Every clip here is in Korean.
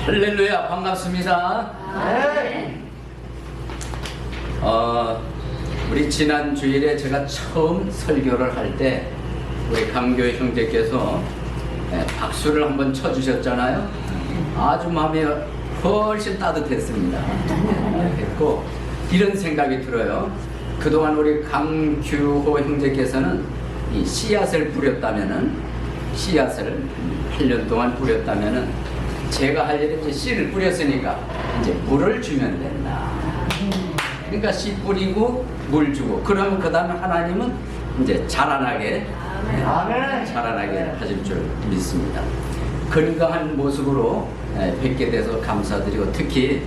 할렐루야, 반갑습니다. 네. 우리 지난 주일에 제가 처음 설교를 할 때 우리 강교회 형제께서 박수를 한번 쳐주셨잖아요. 아주 마음이 훨씬 따뜻했습니다. 했고 이런 생각이 들어요. 그동안 우리 강규호 형제께서는 이 씨앗을 뿌렸다면은 씨앗을 8년 동안 뿌렸다면은 제가 할 일은 이제 씨를 뿌렸으니까 이제 물을 주면 된다. 그러니까 씨 뿌리고 물 주고 그러면 그 다음에 하나님은 이제 자라나게 하실 줄 믿습니다. 건강한 모습으로 뵙게 돼서 감사드리고 특히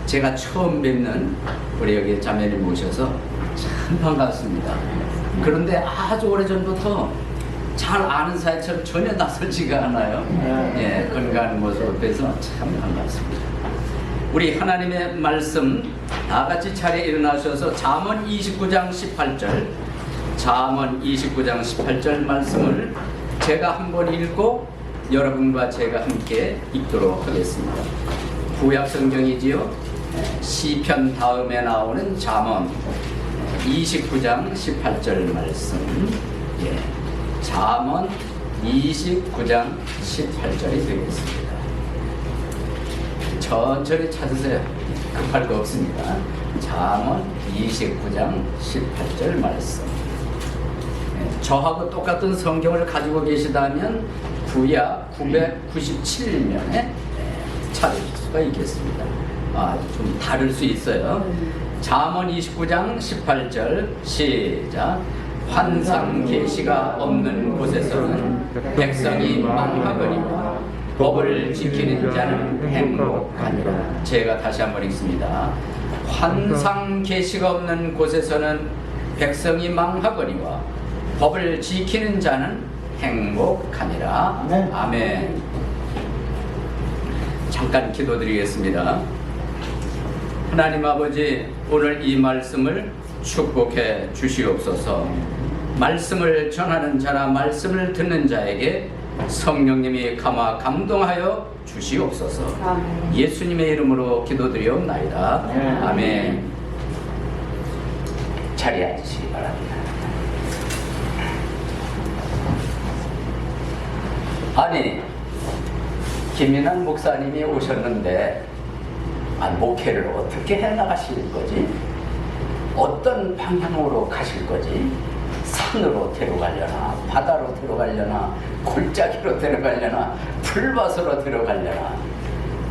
제가 처음 뵙는 우리 여기 자매를 모셔서 참 반갑습니다. 그런데 아주 오래전부터 잘 아는 사이처럼 전혀 낯설지가 않아요. 예, 건강한 모습을 뵈서 참 반갑습니다. 우리 하나님의 말씀 다 같이 차례 일어나셔서 잠언 29장 18절 잠언 29장 18절 말씀을 제가 한번 읽고 여러분과 제가 함께 읽도록 하겠습니다. 구약 성경이지요. 시편 다음에 나오는 잠언 29장 18절 말씀. 예. 잠언 29장 18절이 되겠습니다. 천천히 찾으세요. 급할 거 없습니다. 잠언 29장 18절 말씀. 저하고 똑같은 성경을 가지고 계시다면 구약 997면에 찾을 수가 있겠습니다. 좀 다를 수 있어요. 잠언 29장 18절 시작. 환상 계시가 없는 곳에서는 백성이 망하거니와 법을 지키는 자는 행복하니라. 제가 다시 한번 읽습니다. 환상 계시가 없는 곳에서는 백성이 망하거니와 법을 지키는 자는 행복하니라. 아멘. 잠깐 기도드리겠습니다. 하나님 아버지, 오늘 이 말씀을 축복해 주시옵소서. 말씀을 전하는 자나 말씀을 듣는 자에게 성령님이 감화 감동하여 주시옵소서. 아멘. 예수님의 이름으로 기도드리옵나이다. 아멘. 자리에 앉으시기 바랍니다. 아니, 김인환 목사님이 오셨는데 목회를 어떻게 해나가실 거지? 어떤 방향으로 가실 거지? 산으로 데려가려나, 바다로 데려가려나, 골짜기로 데려가려나, 풀밭으로 데려가려나.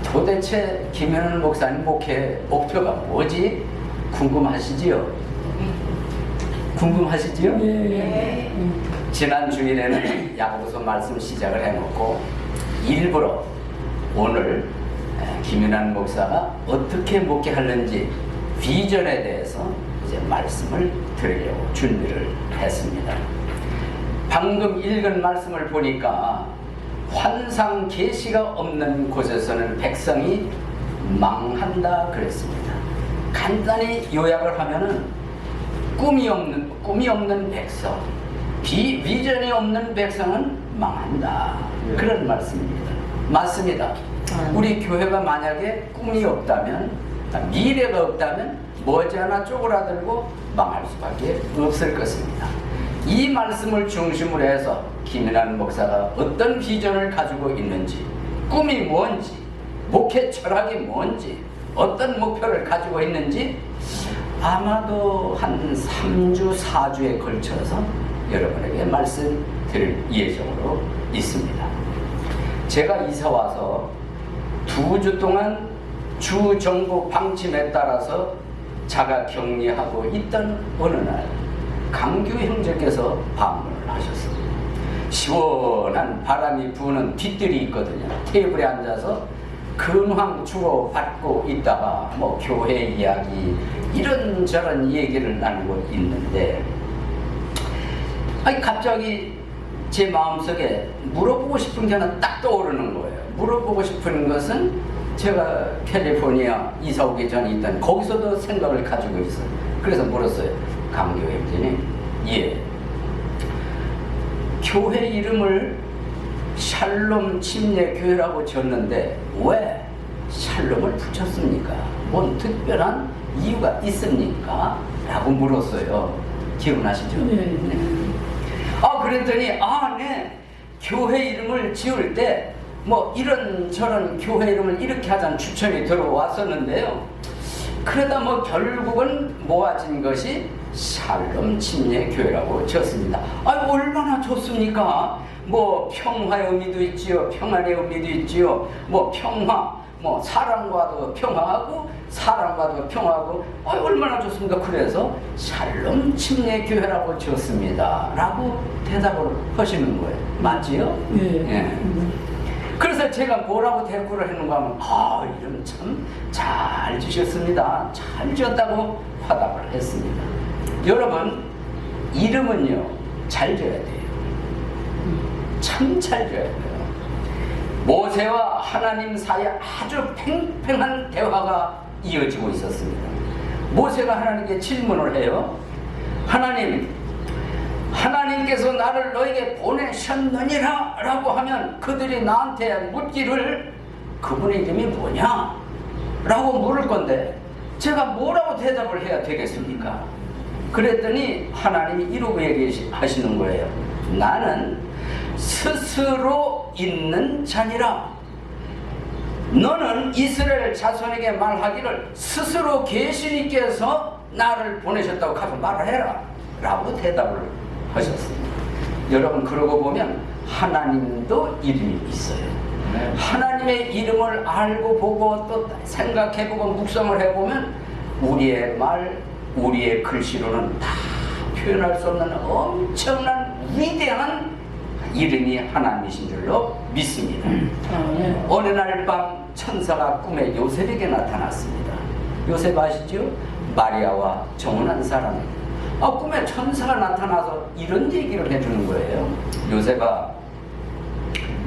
도대체 김현은 목사님 목회 목표가 뭐지? 궁금하시지요? 궁금하시지요? 네. 지난 주일에는 야고보서 말씀 시작을 해놓고 일부러 오늘 김윤환 목사가 어떻게 목회하는지 비전에 대해서 이제 말씀을 드리려고 준비를 했습니다. 방금 읽은 말씀을 보니까 환상 계시가 없는 곳에서는 백성이 망한다 그랬습니다. 간단히 요약을 하면은 꿈이 없는 백성, 비전이 없는 백성은 망한다. 그런 말씀입니다. 맞습니다. 우리 교회가 만약에 꿈이 없다면, 미래가 없다면 머지않아 쪼그라들고 망할 수밖에 없을 것입니다. 이 말씀을 중심으로 해서 김인환 목사가 어떤 비전을 가지고 있는지, 꿈이 뭔지, 목회 철학이 뭔지, 어떤 목표를 가지고 있는지 아마도 한 3주, 4주에 걸쳐서 여러분에게 말씀드릴 예정으로 있습니다. 제가 이사와서 2주 동안 주 정부 방침에 따라서 자가 격리하고 있던 어느 날 강규 형제께서 방문을 하셨습니다. 시원한 바람이 부는 뒤뜰이 있거든요. 테이블에 앉아서 근황 주고받고 있다가 교회 이야기 이런저런 얘기를 나누고 있는데 갑자기 제 마음속에 물어보고 싶은 게 하나 딱 떠오르는 거예요. 물어보고 싶은 것은 제가 캘리포니아 이사 오기 전에 있던 거기서도 생각을 가지고 있어요. 그래서 물었어요. 강교 형제님, 교회 이름을 샬롬 침례교회라고 지었는데 왜 샬롬을 붙였습니까? 뭔 특별한 이유가 있습니까? 라고 물었어요. 기억나시죠? 네. 그랬더니 네. 교회 이름을 지을 때 뭐 이런저런 교회 이름을 이렇게 하자는 추천이 들어왔었는데요. 그러다 뭐 결국은 모아진 것이 샬롬 침례교회라고 지었습니다. 얼마나 좋습니까? 뭐 평화의 의미도 있지요, 평안의 의미도 있지요. 뭐 평화, 뭐 사람과도 평화하고 사람과도 평화하고 얼마나 좋습니까? 그래서 샬롬 침례교회라고 지었습니다 라고 대답을 하시는 거예요. 맞지요? 예. 그래서 제가 뭐라고 대꾸를 했는가 하면 이름 참 잘 지셨습니다, 잘 지었다고 화답을 했습니다. 여러분, 이름은요 잘 지어야 돼요. 참 잘 지어야 돼요. 모세와 하나님 사이에 아주 팽팽한 대화가 이어지고 있었습니다. 모세가 하나님께 질문을 해요. 하나님께서 나를 너에게 보내셨느니라 라고 하면 그들이 나한테 묻기를 그분의 이름이 뭐냐? 라고 물을 건데 제가 뭐라고 대답을 해야 되겠습니까? 그랬더니 하나님이 이러고 얘기하시는 거예요. 나는 스스로 있는 자니라. 너는 이스라엘 자손에게 말하기를 스스로 계시니께서 나를 보내셨다고 가서 말을 해라 라고 대답을 하셨습니다. 여러분, 그러고 보면 하나님도 이름이 있어요. 하나님의 이름을 알고 보고 또 생각해보고 묵상을 해보면 우리의 말, 우리의 글씨로는 다 표현할 수 없는 엄청난 위대한 이름이 하나님이신 줄로 믿습니다. 어느 날 밤 천사가 꿈에 요셉에게 나타났습니다. 요셉 아시죠? 마리아와 정혼한 사람입니다. 꿈에 천사가 나타나서 이런 얘기를 해주는 거예요. 요셉아,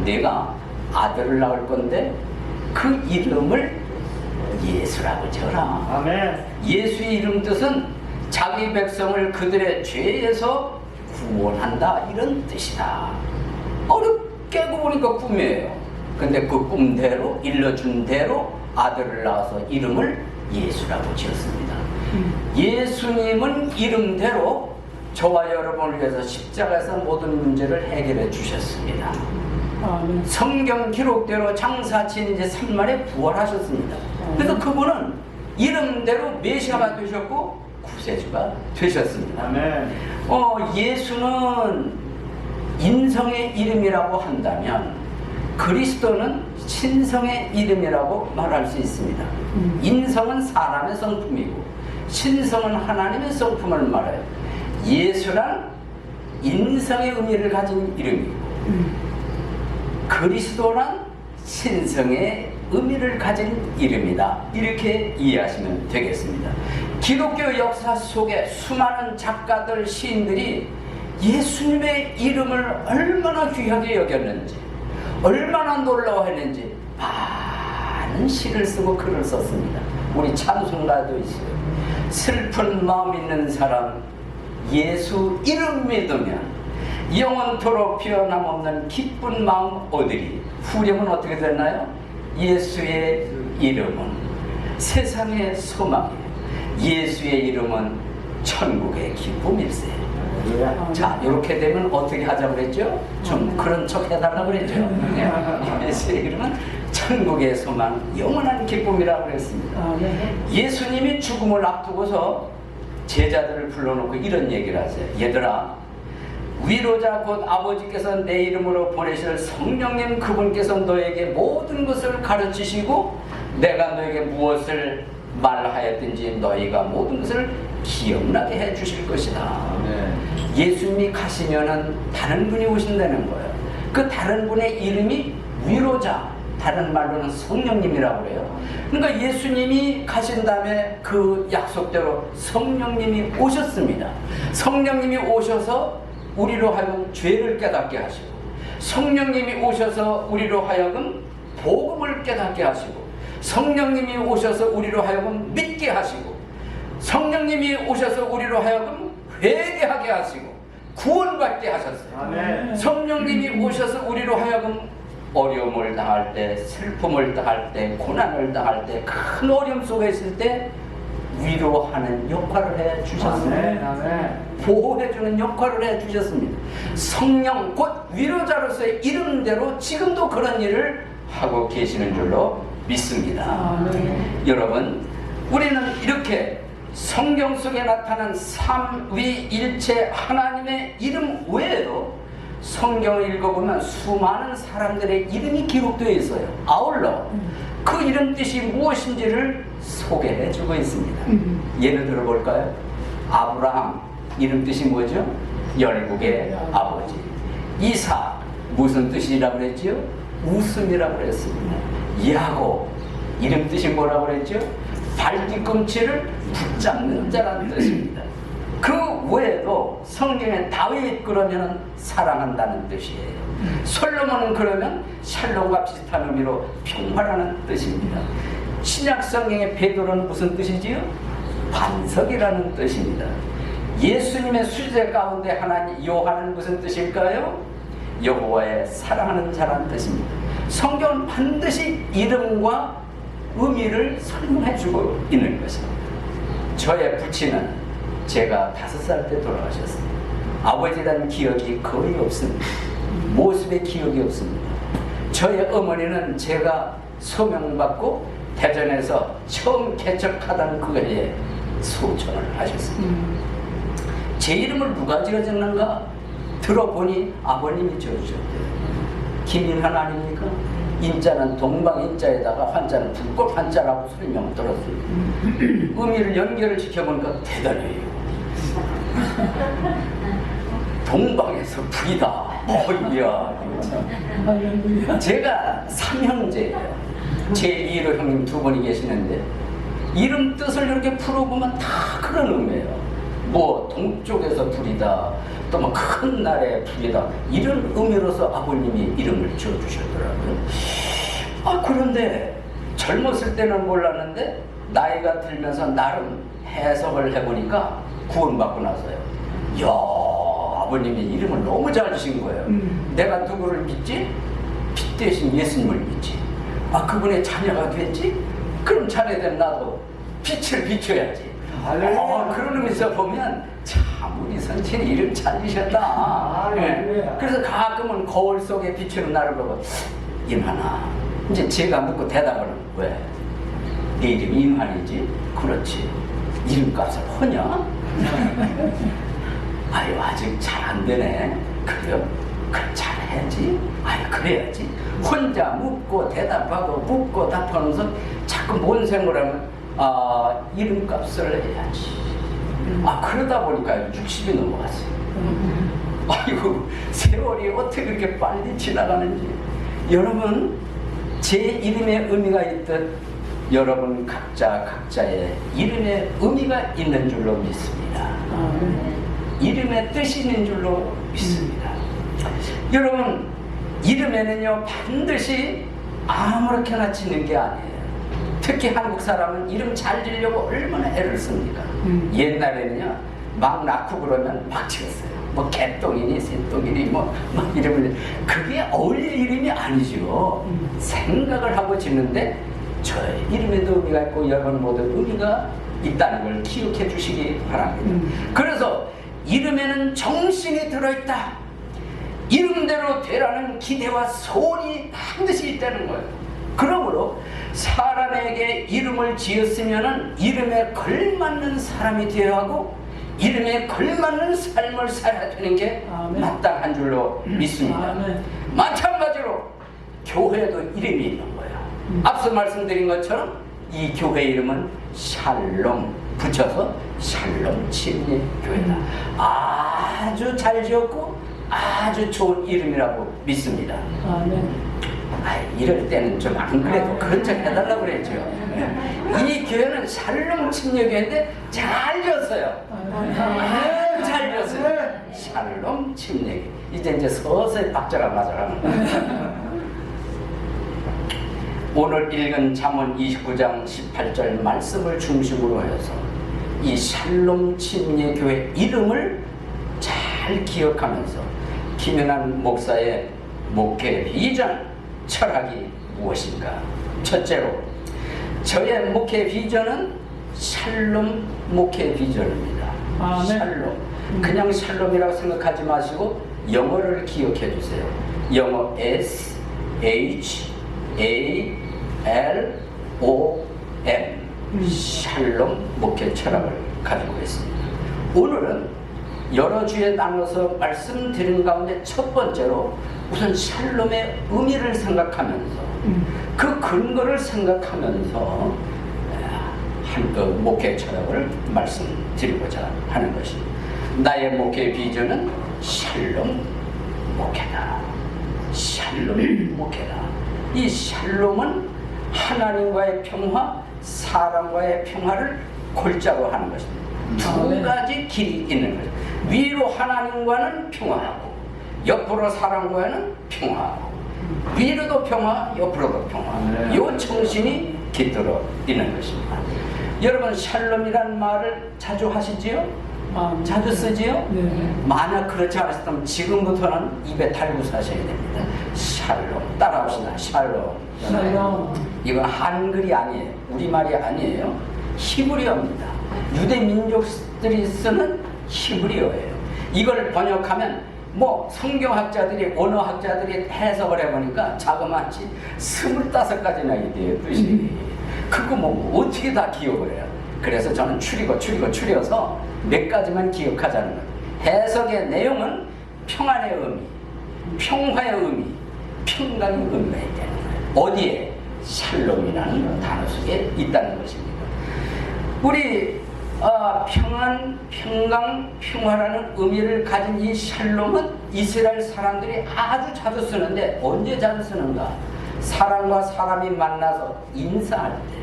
내가 아들을 낳을 건데 그 이름을 예수라고 지어라. 아멘. 예수의 이름 뜻은 자기 백성을 그들의 죄에서 구원한다, 이런 뜻이다. 깨고 보니까 꿈이에요. 근데 그 꿈대로 일러준 대로 아들을 낳아서 이름을 예수라고 지었습니다. 예수님은 이름대로 저와 여러분을 위해서 십자가에서 모든 문제를 해결해 주셨습니다. 성경 기록대로 장사친 이제 3만에 부활하셨습니다. 그래서 그분은 이름대로 메시아가 되셨고 구세주가 되셨습니다. 아멘. 예수는 인성의 이름이라고 한다면 그리스도는 신성의 이름이라고 말할 수 있습니다. 인성은 사람의 성품이고 신성은 하나님의 성품을 말해요. 예수란 인성의 의미를 가진 이름이고 그리스도란 신성의 의미를 가진 이름이다, 이렇게 이해하시면 되겠습니다. 기독교 역사 속에 수많은 작가들, 시인들이 예수님의 이름을 얼마나 귀하게 여겼는지, 얼마나 놀라워했는지 많은 시를 쓰고 글을 썼습니다. 우리 찬송가도 있어요. 슬픈 마음 있는 사람 예수 이름 믿으면 영원토록 피어남없는 기쁜 마음 얻으리. 후렴은 어떻게 됐나요? 예수의 이름은 세상의 소망이에요. 예수의 이름은 천국의 기쁨일세. 자, 이렇게 되면 어떻게 하자고 그랬죠? 좀 그런 척 해달라고 그랬죠? 예수의 이름은 천국의 소망, 영원한 기쁨이라고 그랬습니다. 예수님이 죽음을 앞두고서 제자들을 불러놓고 이런 얘기를 하세요. 얘들아, 위로자 곧 아버지께서 내 이름으로 보내실 성령님 그분께서 너에게 모든 것을 가르치시고 내가 너에게 무엇을 말하였든지 너희가 모든 것을 기억나게 해 주실 것이다. 예수님이 가시면은 다른 분이 오신다는 거예요. 그 다른 분의 이름이 위로자, 다른 말로는 성령님이라고 그래요. 그러니까 예수님이 가신 다음에 그 약속대로 성령님이 오셨습니다. 성령님이 오셔서 우리로 하여금 죄를 깨닫게 하시고, 성령님이 오셔서 우리로 하여금 복음을 깨닫게 하시고, 성령님이 오셔서 우리로 하여금 믿게 하시고, 성령님이 오셔서 우리로 하여금 회개하게 하시고 구원받게 하셨어요. 아멘. 성령님이 오셔서 우리로 하여금 어려움을 당할 때, 슬픔을 당할 때, 고난을 당할 때, 큰 어려움 속에 있을 때 위로하는 역할을 해 주셨습니다. 보호해주는 역할을 해 주셨습니다. 성령 곧 위로자로서의 이름대로 지금도 그런 일을 하고 계시는 줄로 믿습니다. 여러분, 우리는 이렇게 성경 속에 나타난 삼위일체 하나님의 이름 외에도 성경을 읽어보면 수많은 사람들의 이름이 기록되어 있어요. 아울러 그 이름 뜻이 무엇인지를 소개해 주고 있습니다. 예를 들어 볼까요? 아브라함 이름 뜻이 뭐죠? 열국의 아버지. 이삭 무슨 뜻이라고 그랬죠? 웃음이라고 그랬습니다. 야곱 이름 뜻이 뭐라고 그랬죠? 발뒤꿈치를 붙잡는 자라는 뜻입니다. 그 외에도 성경에 다윗 그러면 사랑한다는 뜻이에요. 솔로몬은 그러면 샬롬과 비슷한 의미로 평화라는 뜻입니다. 신약 성경의 베드로는 무슨 뜻이지요? 반석이라는 뜻입니다. 예수님의 수제 가운데 하나님 요한은 무슨 뜻일까요? 여호와의 사랑하는 자라는 뜻입니다. 성경은 반드시 이름과 의미를 설명해주고 있는 것입니다. 저의 부친은 제가 5살 때 돌아가셨습니다. 아버지에 대한 기억이 거의 없습니다. 모습의 기억이 없습니다. 저의 어머니는 제가 소명받고 대전에서 처음 개척하던 그 해에 소천을 하셨습니다. 제 이름을 누가 지어줬는가 들어보니 아버님이 지어주셨대요. 김인환 아닙니까? 인자는 동방인자에다가 환자는 불꽃 환자라고 설명 들었습니다. 의미를 연결을 지켜보니까 대단해요. 동방에서 불이다. 어이야. 제가 3형제예요. 제 2로 형님 2분이 계시는데 이름 뜻을 이렇게 풀어보면 다 그런 의미예요. 뭐 동쪽에서 불이다, 또 뭐 큰 날에 불이다, 이런 의미로서 아버님이 이름을 지어주셨더라고요. 그런데 젊었을 때는 몰랐는데 나이가 들면서 나름 해석을 해보니까 구원받고 나서요, 이야, 아버님이 이름을 너무 잘 주신 거예요. 내가 누구를 믿지? 빛 대신 예수님을 믿지. 그분의 자녀가 됐지? 그럼 자녀된 나도 빛을 비춰야지. 그런 의미에서 보면 참 우리 선생이 이름 잘 지셨다. 그래서 가끔은 거울 속에 비추는 나를 보고, 임하나, 이제 제가 묻고 대답을, 왜? 네 이름이 임한이지? 그렇지. 이름값을 허냐? 아유, 아직 잘 안 되네. 그래요? 그럼 잘해야지. 그래야지. 혼자 묻고 대답하고 묻고 답하면서 자꾸 뭔 생각을 하면 이름값을 해야지. 그러다 보니까 60이 넘어갔어요. 아이고, 세월이 어떻게 그렇게 빨리 지나가는지. 여러분, 제 이름에 의미가 있듯 여러분 각자의 이름에 의미가 있는 줄로 믿습니다. 이름에 뜻이 있는 줄로 믿습니다. 여러분, 이름에는요 반드시 아무렇게나 짓는 게 아니에요. 특히 한국 사람은 이름 잘 지으려고 얼마나 애를 씁니까? 옛날에는요 막 낳고 그러면 막 지었어요. 뭐 개똥이니 새똥이니 막 이름을, 그게 어울릴 이름이 아니죠. 생각을 하고 짓는데 저의 이름에도 의미가 있고 여러분 모두 의미가 있다는 걸 기억해 주시기 바랍니다. 그래서 이름에는 정신이 들어있다, 이름대로 되라는 기대와 소원이 반드시 있다는 거예요. 그러므로 사람에게 이름을 지었으면 이름에 걸맞는 사람이 되어야 하고 이름에 걸맞는 삶을 살아야 되는 게 마땅한 줄로 믿습니다. 마찬가지로 교회도 이름이 있는 거예요. 앞서 말씀드린 것처럼 이 교회 이름은 샬롬 붙여서 샬롬 침례교회다. 아주 잘 지었고 아주 좋은 이름이라고 믿습니다. 이럴 때는 좀 안 그래도 그런 척 해달라고 그랬죠. 이 교회는 샬롬 침례교회인데 잘 지었어요. 잘 지었어요. 샬롬 침례교회. 이제 서서히 박자가 맞아가는 거예요. 오늘 읽은 잠언 29장 18절 말씀을 중심으로 해서 이 샬롬 침례교회 이름을 잘 기억하면서 김연한 목사의 목회 비전, 철학이 무엇인가? 첫째로, 저의 목회 비전은 샬롬 목회 비전입니다. 네. 샬롬. 그냥 샬롬이라고 생각하지 마시고 영어를 기억해 주세요. 영어 S H A L O M 샬롬 목회 철학을 가지고 있습니다. 오늘은 여러 주에 나눠서 말씀드린 가운데 첫 번째로 우선 샬롬의 의미를 생각하면서 그 근거를 생각하면서 한 그 목회 철학을 말씀드리고자 하는 것입니다. 나의 목회 비전은 샬롬 목회다. 샬롬 목회다. 이 샬롬은 하나님과의 평화, 사람과의 평화를 골자로 하는 것입니다. 두 가지 길이 있는 거죠. 위로 하나님과는 평화하고 옆으로 사람과는 평화하고 위로도 평화, 옆으로도 평화. 이 정신이 깃들어 있는 것입니다. 여러분 샬롬이라는 말을 자주 하시지요? 자주 쓰지요? 네. 만약 그렇지 않았다면 지금부터는 입에 달고 사셔야 됩니다. 샬롬. 따라합시다. 샬롬. 샬롬. 이건 한글이 아니에요. 우리말이 아니에요. 히브리어입니다. 유대 민족들이 쓰는 히브리어예요. 이걸 번역하면 뭐 성경학자들이 언어학자들이 해석을 해보니까 자그마치 25가지나 돼요. 뜻이. 그거 뭐 어떻게 다 기억을 해요. 그래서 저는 추려서 몇 가지만 기억하자는 거예요. 해석의 내용은 평안의 의미, 평화의 의미, 평강의 의미가 있다는 거예요. 어디에? 샬롬이라는 단어 속에 있다는 것입니다. 우리 평안, 평강, 평화라는 의미를 가진 이 샬롬은 이스라엘 사람들이 아주 자주 쓰는데 언제 자주 쓰는가? 사람과 사람이 만나서 인사할 때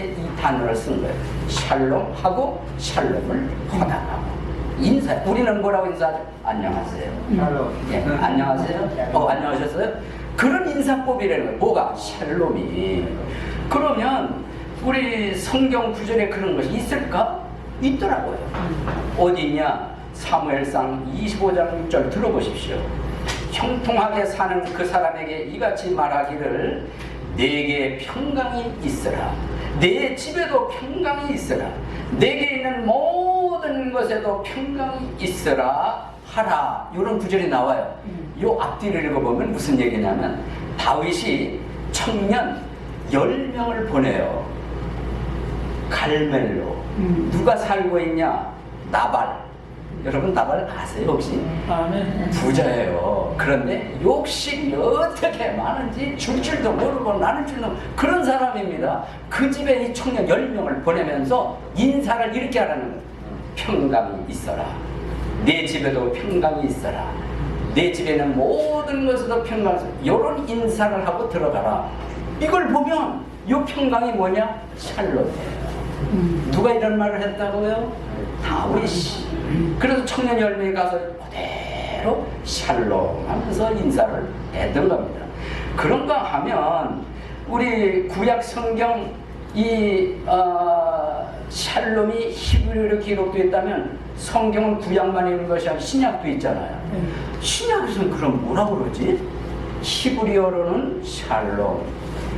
이 단어를 쓴 거예요. 샬롬하고 샬롬을 허락하고 인사. 우리는 뭐라고 인사하죠? 안녕하세요. 샬롬. 예, 안녕하세요. 안녕하셨어요? 그런 인사법이라는 거예요. 뭐가? 샬롬이. 그러면 우리 성경 구절에 그런 것이 있을까? 있더라고요. 어디 있냐? 사무엘상 25장 6절 들어보십시오. 형통하게 사는 그 사람에게 이같이 말하기를 내게 평강이 있으라. 내 집에도 평강이 있으라. 내게 있는 모든 것에도 평강이 있으라 하라. 이런 구절이 나와요. 이 앞뒤를 읽어보면 무슨 얘기냐면 다윗이 청년 10명을 보내요. 갈멜로. 누가 살고 있냐? 나발. 여러분 나발 아세요 혹시? 네. 부자예요. 그런데 욕심이 어떻게 많은지 줄 줄도 모르고 나눌 줄도 그런 사람입니다. 그 집에 이 청년 10명을 보내면서 인사를 이렇게 하라는 거예요. 평강이 있어라. 내 집에도 평강이 있어라. 내 집에는 모든 것에도 평강이 있어라. 이런 인사를 하고 들어가라. 이걸 보면 이 평강이 뭐냐? 샬롬이에요. 누가 이런 말을 했다고요? 다윗이. 그래서 청년 10명이 가서 그대로 샬롬 하면서 인사를 했던 겁니다. 그런가 하면 우리 구약 성경 이 샬롬이 히브리어로 기록되어 있다면 성경은 구약만 있는 것이 아니라 신약도 있잖아요. 신약에서는 그럼 뭐라고 그러지? 히브리어로는 샬롬,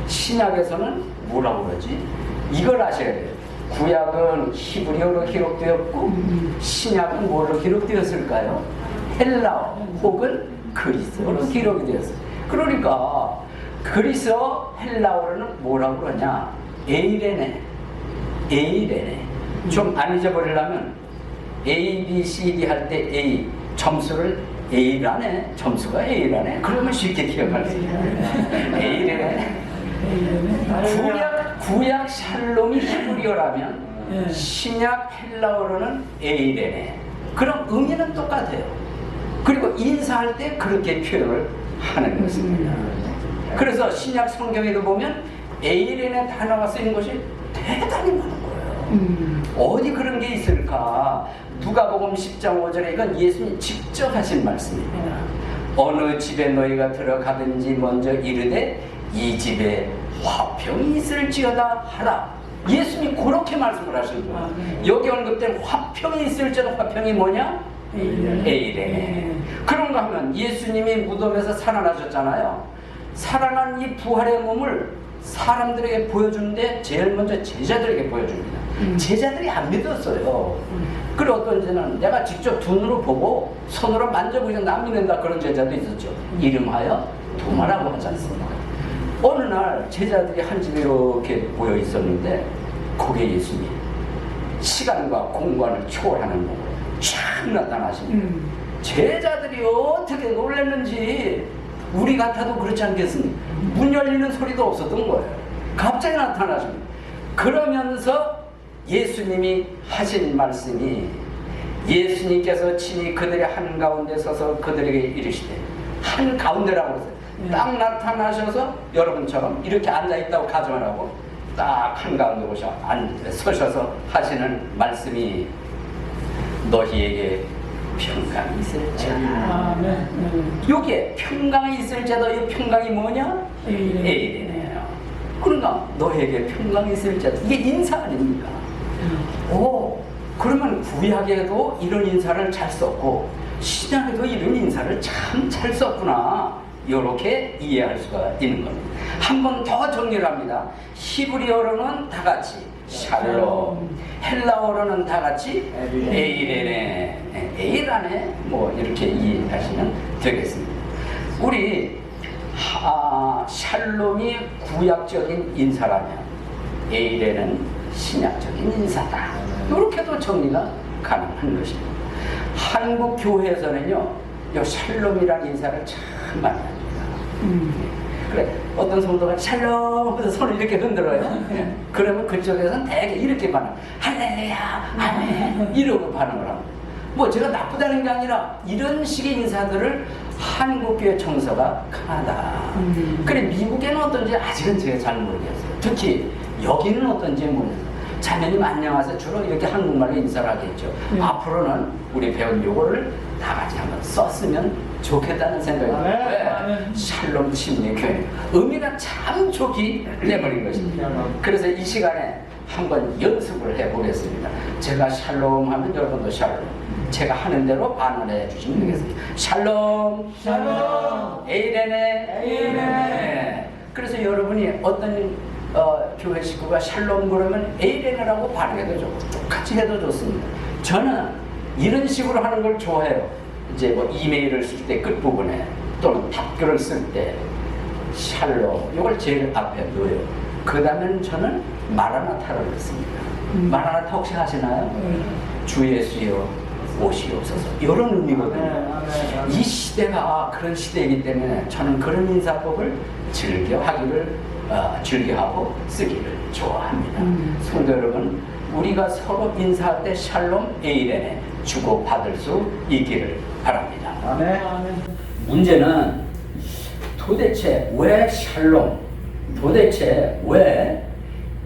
신약에서는 뭐라고 그러지? 이걸 아셔야 돼요. 구약은 히브리어로 기록되었고 신약은 뭐로 기록되었을까요? 헬라어 혹은 그리스어로 기록이 되었어요. 그러니까 그리스어 헬라어로는 뭐라고 그러냐? 에이레네. 좀 안 잊어버리려면 A, B, C, D 할 때 A 점수를 A라네. 점수가 A라네. 그러면 쉽게 기억할 수 있어요. A래네. 구약 샬롬이 히브리어라면 신약 헬라어로는 에이레네. 그럼 의미는 똑같아요. 그리고 인사할 때 그렇게 표현을 하는 것입니다. 그래서 신약 성경에도 보면 에이레네 단어가 쓰인 것이 대단히 많은 거예요. 어디 그런 게 있을까? 누가복음 10장 5절에 이건 예수님이 직접 하신 말씀입니다. 어느 집에 너희가 들어가든지 먼저 이르되 이 집에 화평이 있을지어다 하라. 예수님이 그렇게 말씀을 하신 거예요. 여기 언급된 화평이 있을지어다. 화평이 뭐냐? 에이레네. 그런가 하면 예수님이 무덤에서 살아나셨잖아요. 살아난 이 부활의 몸을 사람들에게 보여주는데 제일 먼저 제자들에게 보여줍니다. 제자들이 안 믿었어요. 그리고 어떤 제는 내가 직접 눈으로 보고 손으로 만져보고 안 믿는다 그런 제자도 있었죠. 이름하여 도마라고 하지 않습니까? 어느 날 제자들이 한 집에 이렇게 모여 있었는데 거기에 예수님이 시간과 공간을 초월하는 몸으로 쫙 나타나십니다. 제자들이 어떻게 놀랐는지 우리 같아도 그렇지 않겠습니까? 문 열리는 소리도 없었던 거예요. 갑자기 나타나십니다. 그러면서 예수님이 하신 말씀이 예수님께서 친히 그들의 한가운데 서서 그들에게 이르시되 한가운데라고 그랬어요. 딱 나타나셔서 여러분처럼 이렇게 앉아있다고 가정을 하고 딱 한가운데 서셔서 하시는 말씀이 너희에게 평강이 있을지어다. 여기에 평강이 있을지어다. 이 평강이 뭐냐? 에이레네요. 그러니까 너에게 평강이 있을지어다. 이게 인사 아닙니까? 오, 그러면 구약에도 이런 인사를 잘 썼고 신약에도 이런 인사를 참 잘 썼구나. 이렇게 이해할 수가 있는 겁니다. 한 번 더 정리를 합니다. 히브리어로는 다 같이 샬롬, 헬라어로는 다 같이 에이레네, 에이라네, 뭐 이렇게 이해하시면 되겠습니다. 우리 샬롬이 구약적인 인사라면 에이레는 신약적인 인사다. 이렇게도 정리가 가능한 것입니다. 한국 교회에서는요, 이 샬롬이라는 인사를 참 많이 합니다. 그래, 어떤 성도가 샬롬 하면서 손을 이렇게 흔들어요. 그러면 그쪽에서는 대개 이렇게 반응, 할렐루야, 아멘, 이러고 반응을 합니다. 뭐 제가 나쁘다는 게 아니라 이런 식의 인사들을 한국교회 청서가 강하다. 그래, 미국에는 어떤지 아직은 제가 잘 모르겠어요. 특히 여기는 어떤지 모르겠어요. 자매님 안녕하세요. 주로 이렇게 한국말로 인사를 하겠죠. 앞으로는 우리 배운 요거를 다 같이 한번 썼으면 좋겠다는 생각이 들어요. 샬롬 침례교회 의미가 참 좋게 내버린 것입니다. 그래서 이 시간에 한번 연습을 해보겠습니다. 제가 샬롬 하면 여러분도 샬롬, 제가 하는 대로 반응해 주시면 되겠습니다. 샬롬, 샬롬, 에이레네, 에이레네. 네. 그래서 여러분이 어떤 교회 식구가 샬롬 그러면 에이레네라고 반응해도 좋고 똑같이 해도 좋습니다. 저는 이런 식으로 하는 걸 좋아해요. 이제 뭐 이메일을 쓸 때 끝부분에 또는 답글을 쓸 때 샬롬 이걸 제일 앞에 넣어요. 그 다음에 저는 마라나타를 넣습니다. 마라나타 혹시 하시나요? 주 예수여 오시옵소서, 이런 의미거든요. 이 시대가 그런 시대이기 때문에 저는 그런 인사법을 즐겨하고 쓰기를 좋아합니다. 성도 여러분, 우리가 서로 인사할 때 샬롬 에이레네 주고받을 수 있기를 바랍니다. 아멘. 문제는 도대체 왜 샬롬, 도대체 왜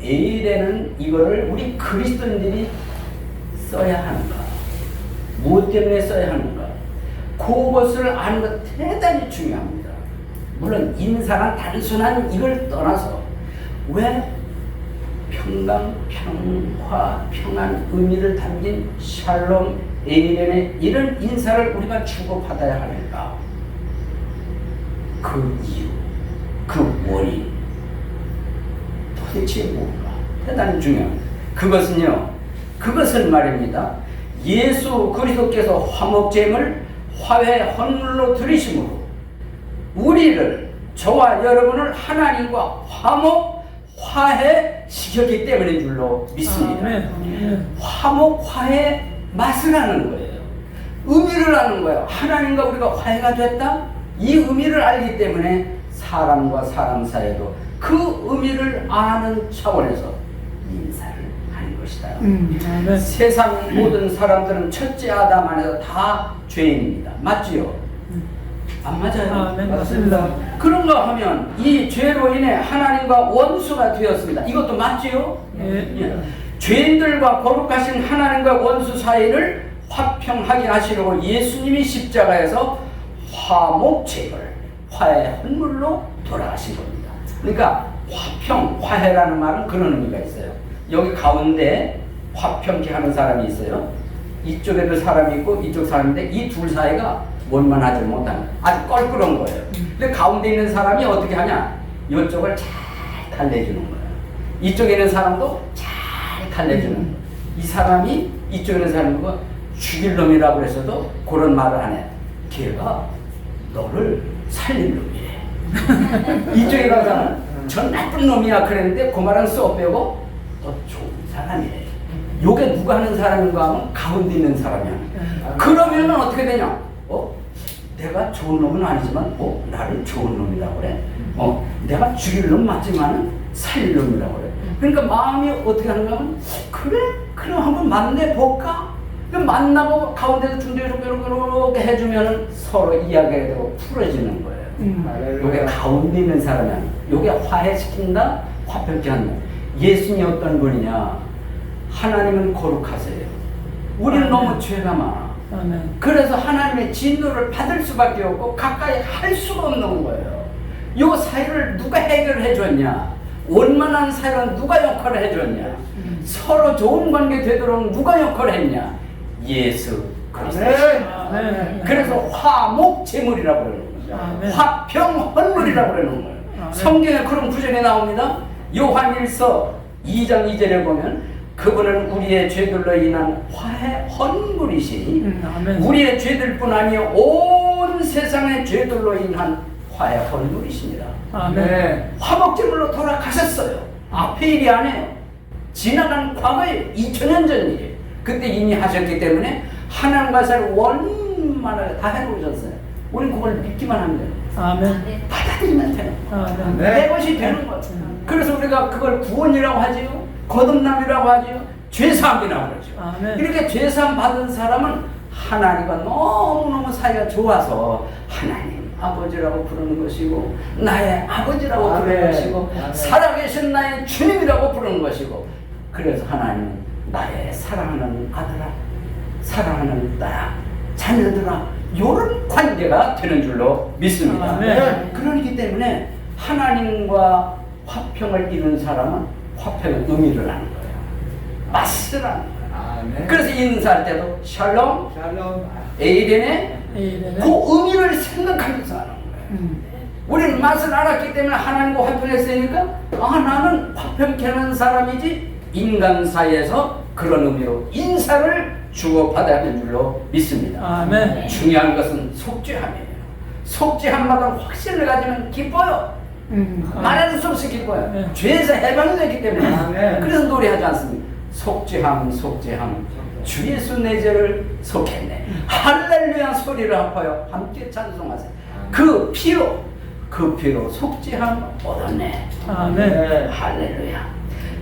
에이레는 이거를 우리 그리스도인들이 써야 하는가? 무엇 때문에 써야 하는가? 그것을 아는 것 대단히 중요합니다. 물론 인사란 단순한 이걸 떠나서 왜 평강, 평화, 평안 의미를 담긴 샬롬, 에이레네 이런 인사를 우리가 주고받아야 하는가? 그 이유, 그 원인 도대체 뭔가 대단히 중요합니다. 그것은 말입니다. 예수 그리스도께서 화목제물 화해 헌물로 드리심으로 우리를, 저와 여러분을 하나님과 화해 시켰기 때문인 줄로 믿습니다. 화목, 화해 맛을 아는 거예요. 의미를 아는 거예요. 하나님과 우리가 화해가 됐다? 이 의미를 알기 때문에 사람과 사람 사이에도 그 의미를 아는 차원에서 인사를 하는 것이다. 세상 모든 사람들은 첫째 아담 안에서 다 죄인입니다. 맞지요? 안 맞아요? 맞습니다. 그런가 하면 이 죄로 인해 하나님과 원수가 되었습니다. 이것도 맞지요? 예. 죄인들과 거룩하신 하나님과 원수 사이를 화평하게 하시려고 예수님이 십자가에서 화목제물, 화해 헌물로 돌아가신 겁니다. 그러니까 화평, 화해라는 말은 그런 의미가 있어요. 여기 가운데 화평케 하는 사람이 있어요. 이쪽에도 사람이 있고 이쪽 사람인데 이 둘 사이가 원만하지 못하는 아주 껄끄러운 거예요. 근데 가운데 있는 사람이 어떻게 하냐? 이쪽을 잘 달래주는 거예요. 이쪽에 있는 사람도 잘 달래주는 이 사람이 이쪽에 있는 사람과 죽일 놈이라고 해서도 그런 말을 안 해. 걔가 너를 살릴 놈이래. 이쪽에 가서는 저 나쁜 놈이야 그랬는데 그 말은 쏙 빼고 너 좋은 사람이래. 요게 누가 하는 사람인가 하면 가운데 있는 사람이야. 그러면 어떻게 되냐? 내가 좋은 놈은 아니지만 나를 좋은 놈이라고 그래. 내가 죽일 놈 맞지만 살릴 놈이라고 그래. 그러니까 마음이 어떻게 하는가 하면 그래? 그럼 한번 만나볼까? 만나고 가운데서 중대로 이렇게 해주면 서로 이야기가 되고 풀어지는 거예요. 요게 가운데 있는 사람이 아니야. 요게 화해시킨다, 화평케 한다. 예수님이 어떤 분이냐? 하나님은 거룩하세요. 우리는 너무 죄가 많아. 그래서 하나님의 진노를 받을 수밖에 없고 가까이 할 수가 없는 거예요. 요 사이를 누가 해결해 줬냐? 원만한 사이는 누가 역할을 해줬냐? 서로 좋은 관계 되도록 누가 역할을 했냐? 예수 그리스도. 그래서 화목제물이라고 그러는 거예요. 화평헌물이라고 그러는 거예요. 성경에 그런 구절이 나옵니다. 요한일서 2장 2절에 보면 그분은 우리의 죄들로 인한 화해 헌물이시니 우리의 죄들뿐 아니요 온 세상의 죄들로 인한 화해 헌물이십니다. 화목제물로 돌아가셨어요. 앞에 일이 아니에요. 지나간 과거에 2000년 전 일이에요. 그때 이미 하셨기 때문에 하나님과 사이를 원만하게 다 해놓으셨어요. 우리는 그걸 믿기만 하면 돼요. 받아들이면 돼요. 내 것이 되는 거죠. 그래서 우리가 그걸 구원이라고 하지요, 거듭남이라고 하지요, 죄사함이라고 그러죠. 이렇게 죄사함 받은 사람은 하나님과 너무너무 사이가 좋아서 하나님 아버지라고 부르는 것이고 나의 아버지라고 부르는 것이고 살아계신 나의 주님이라고 부르는 것이고 그래서 하나님은 나의 사랑하는 아들아, 사랑하는 딸아, 자녀들아 이런 관계가 되는 줄로 믿습니다. 그러기 때문에 하나님과 화평을 이룬 사람은 화평의 의미를 아는 거예요. 맛을 아는 거예요. 그래서 인사할 때도 샬롬, 에이덴의 그 의미를 생각하면서 하는 거예요. 우리는 맛을 알았기 때문에 하나님과 화평했으니까 나는 화평케 하는 사람이지 인간 사이에서 그런 의미로 인사를 주고받아야 하는 줄로 믿습니다. 중요한 것은 속죄함이에요. 속죄함마다 확신을 가지면 기뻐요. 말하는 수 없이 기뻐요. 죄에서 해방이 됐기 때문에. 그래서 노래하지 않습니까? 속죄함 속죄함 주 예수 내 죄를 속했네. 할렐루야 소리를 합하여 함께 찬송하세요. 그 피로 속죄함 얻었네. 할렐루야.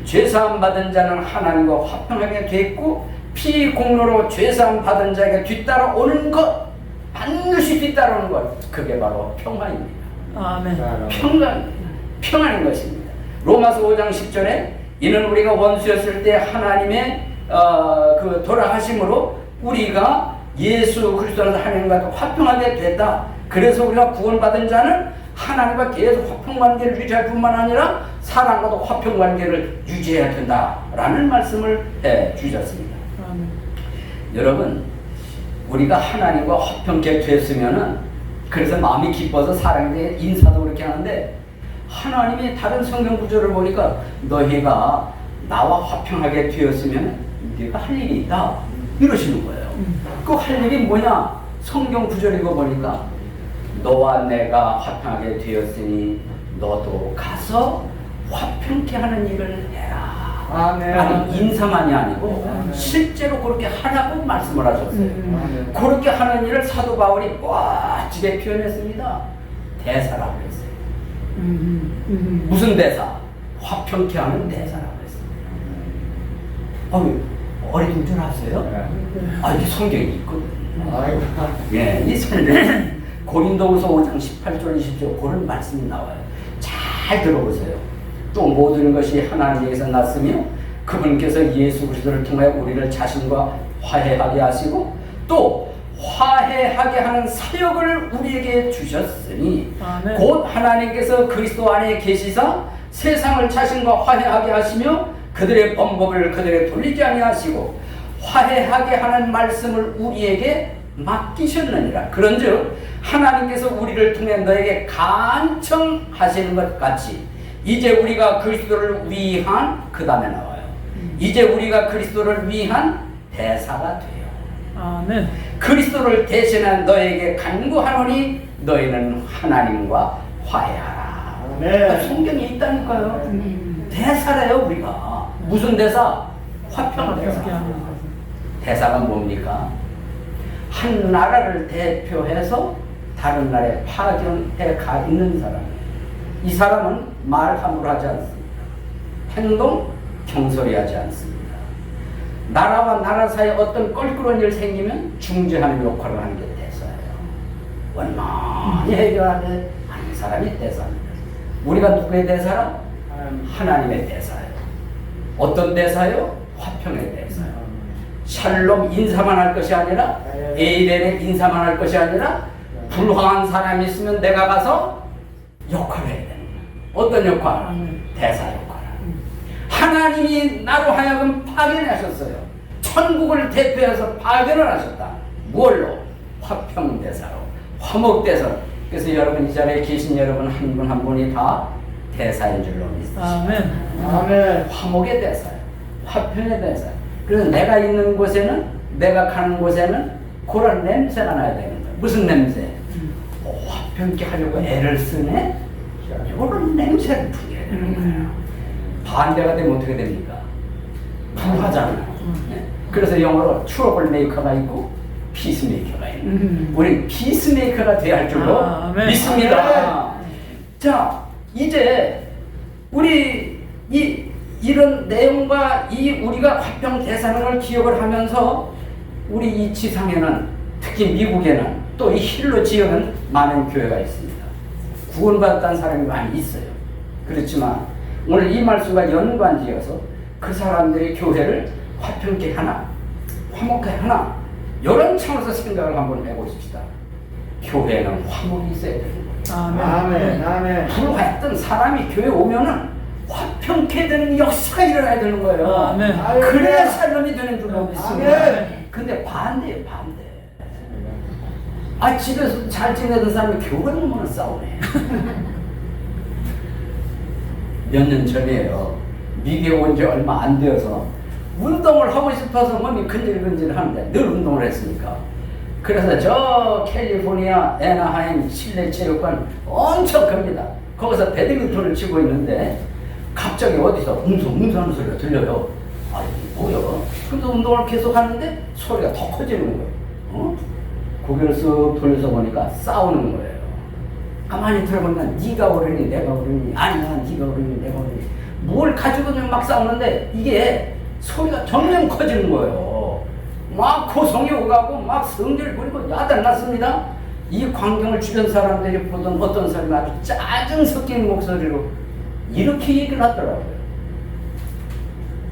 죄사함 받은 자는 하나님과 화평하게 됐고 피 공로로 죄사함 받은 자에게 뒤따라오는 것, 반드시 뒤따라오는 것, 그게 바로 평안입니다. 평안인 것입니다. 로마서 5장 10절에 이는 우리가 원수였을 때 하나님의 그 돌아가심으로 우리가 예수 그리스도 안에서 하나님과 화평하게 됐다. 그래서 우리가 구원받은 자는 하나님과 계속 화평관계를 유지할 뿐만 아니라 사람과도 화평관계를 유지해야 된다라는 말씀을 해주셨습니다. 여러분, 우리가 하나님과 화평케 됐으면은 그래서 마음이 기뻐서 사람에게 인사도 그렇게 하는데 하나님이 다른 성경 구절을 보니까 너희가 나와 화평하게 되었으면 네가 할 일이 있다 이러시는 거예요. 그 할 일이 뭐냐? 성경 구절 읽어보니까 너와 내가 화평하게 되었으니 너도 가서 화평케 하는 일을 해라. 아니 인사만이 아니고 실제로 그렇게 하라고 말씀을 하셨어요. 그렇게 하는 일을 사도 바울이 멋지게 표현했습니다. 대사라고 했어요. 무슨 대사? 화평케 하는 대사라고 했습니다. 어린 줄 아세요? 이게 성경이 있거든요. 예, 이 성경 고린도후서 5장 18절 20절 그런 말씀이 나와요. 잘 들어보세요. 또 모든 것이 하나님에게서 났으며 그분께서 예수 그리스도를 통하여 우리를 자신과 화해하게 하시고 또 화해하게 하는 사역을 우리에게 주셨으니 곧 하나님께서 그리스도 안에 계시사 세상을 자신과 화해하게 하시며 그들의 범법을 그들에게 돌리지 아니하시고 화해하게 하는 말씀을 우리에게 맡기셨느니라. 그런즉 하나님께서 우리를 통해 너에게 간청하시는 것 같이 이제 우리가 그리스도를 위한, 그 다음에 나와요. 이제 우리가 그리스도를 위한 대사가 돼요. 아멘. 그리스도를 대신한 너에게 간구하노니 너희는 하나님과 화해하라. 아멘. 성경에 있다니까요. 대사래요. 우리가 무슨 대사? 화평 대사. 대사가 뭡니까? 한 나라를 대표해서 다른 나라에 파견해 가 있는 사람이에요. 이 사람은 말 함부로 하지 않습니다. 행동 경솔히 하지 않습니다. 나라와 나라 사이에 어떤 껄끄러운 일 생기면 중재하는 역할을 하는 게 대사예요. 원만히 해결하는 한 사람이 대사입니다. 우리가 누구의 대사라? 하나님의 대사예요. 어떤 대사요? 화평의 대사예요. 샬롬 인사만 할 것이 아니라, 에이렌의 인사만 할 것이 아니라, 불화한 사람이 있으면 내가 가서 역할을 해야 되는 거예요. 어떤 역할? 대사 역할. 하나님이 나로 하여금 파견하셨어요. 천국을 대표해서 파견을 하셨다. 뭘로? 화평대사로, 화목대사로. 그래서 여러분, 이 자리에 계신 여러분 한 분 한 분이 다 대사인 줄로 믿으시죠. 아멘. 아멘. 화목의 대사예요. 화평의 대사예요. 그래서 내가 있는 곳에는, 내가 가는 곳에는 그런 냄새가 나야 되는 거예요. 무슨 냄새? 화평케 하려고 애를 쓰네? 이런 냄새를 풍겨야 되는 거예요. 반대가 되면 어떻게 됩니까? 불화잖아요. 그래서 영어로 트러블 메이커가 있고 피스메이커가 있는. 우리 피스메이커가 돼야 할 줄로 믿습니다. 자, 이제 우리 이런 내용과 우리가 화평 대사를 기억을 하면서 우리 이 지상에는, 특히 미국에는 또 이 힐러 지역은 많은 교회가 있습니다. 구원받았다는 사람이 많이 있어요. 그렇지만 오늘 이 말씀과 연관지어서 그 사람들이 교회를 화평케 하나, 화목케 하나, 이런 차원에서 생각을 한번 해보십시다. 교회는 화목이 있어야 되는 거예요. 아멘. 아멘. 불화했던 사람이 교회 오면은 화평케 되는 역사가 일어나야 되는 거예요. 아멘. 그래야 샬롬이 되는 줄로 믿습니다. 아멘. 근데 반대예요, 반대. 집에서 잘 지내던 사람이 교회 오면 싸우네. 몇 년 전이에요. 미국에 온 지 얼마 안 되어서 운동을 하고 싶어서 몸이 근질근질 하는데, 늘 운동을 했으니까. 그래서 저 캘리포니아 애나하임 실내 체육관 엄청 큽니다. 거기서 배드민턴을 치고 있는데 갑자기 어디서 웅성웅성하는 소리가 들려요. 이게 뭐야? 그래서 운동을 계속 하는데 소리가 더 커지는 거예요. 고개를 쓱 돌려서 보니까 싸우는 거예요. 가만히 들어보니까 네가 오르니 내가 오르니, 아니야 네가 오르니 내가 오르니, 뭘 가지고는 막 싸우는데 이게 소리가 점점 커지는 거예요. 막 고성이 오가고 막 성질 부리고 야단났습니다. 이 광경을 주변 사람들이 보던 어떤 사람이 아주 짜증 섞인 목소리로 이렇게 얘기를 하더라고요.